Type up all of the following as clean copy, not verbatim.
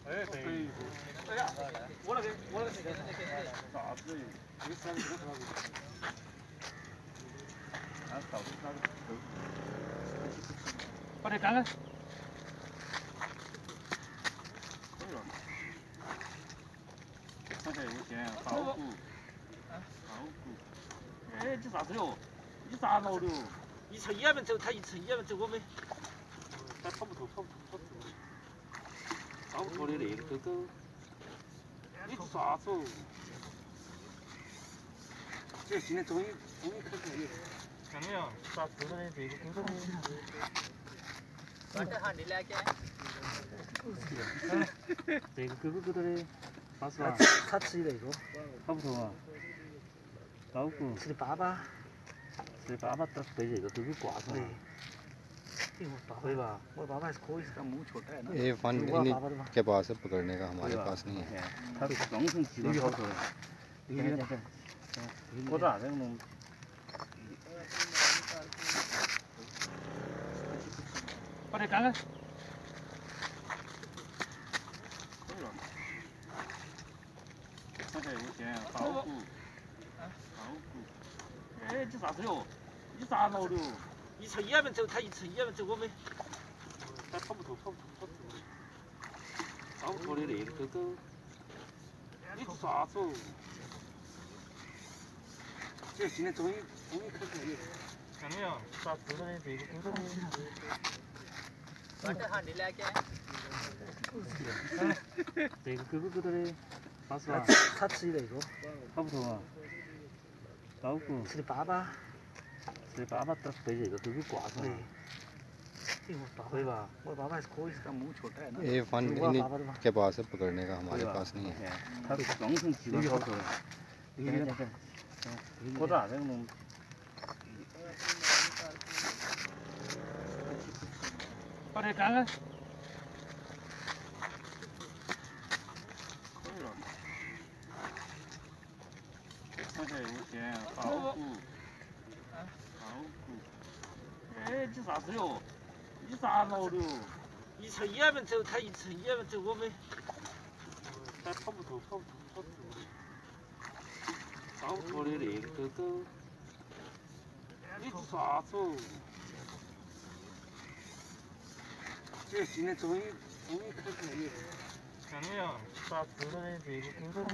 哎，对。哎呀，我那个，啥子？这个三个多少？俺扫地那个头。把这干了。看起来有钱，炒股。炒股。哎，这啥子哟？你咋弄的哟？一层也没走，他一层也没走，我们。他跑不脱，跑不脱。跑不脱的那个狗狗。你做啥子哦？这今天终于开出来了。看到没有？咋吃的这个狗狗？晚上喊你来给。这个狗狗的，啥子啊？他吃的那个，跑不脱啊。老虎。吃的粑粑。吃的粑粑都被这个狗狗挂上了。可以吧？我粑粑还是可以。ये फन इनके पास है पकड़ने का हमारे पास नहीं है। 它装成鸡的跑出来。我咋这弄？把这干了。看起来有钱，炒股。炒股。哎，这啥子哟？你咋弄的哟？一层也没走，他一层也没走，我们。他跑不脱，跑不脱的那个狗狗。你做啥子哦？这今天终于开出来了。看到没有？咋吃的这个狗狗？晚上喊你来给。这个狗狗的，啥子啊？他吃的那个，跑不脱啊。老虎。吃的粑粑。吃的粑粑都被这个狗狗挂上了。可以吧？我粑粑还是可以。ये फन इनके पास है पकड़ने का हमारे पास नहीं है। 它装成鸡的跑出来。我咋这弄？把这干了。看起来有钱，炒股。炒股。哎，这啥子哟？你咋弄的哟？一层也没走，他一层也没走，我们。他跑不脱，跑不脱。跑不脱的那个狗狗。你做啥子哦？这今天终于开出来了。看到没有？咋吃的这个狗狗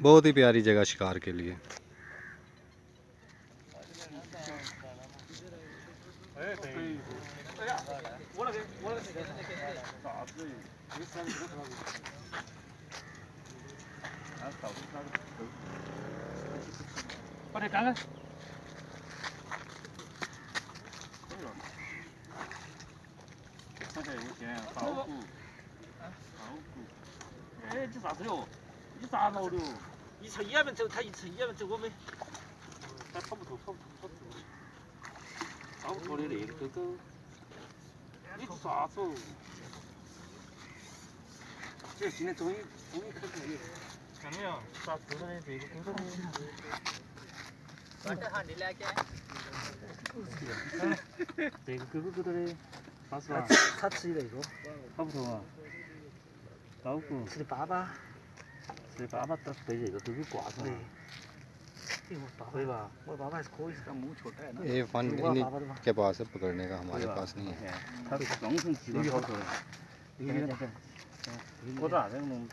？बहुत ही प्यारी जगह शिकार के लिए।把这干了。看起来有钱，炒股。炒股。哎，这啥子哟？你咋弄的哟？一层也没走，他一层也没走，我们。他跑不脱，跑不脱的那个狗狗。你做啥子哦？这今天终于开出来了。看到没有？咋吃的这个狗狗？晚上喊你来给。这个狗狗的，啥子啊？他吃的那个，跑不脱啊。老虎。吃的粑粑。吃的粑粑都被这个狗狗挂上了。可以吧？我粑粑还是可以。ये फन इनके पास है पकड़ने का हमारे पास नहीं है। 它装成鸡的跑出来。我咋这弄？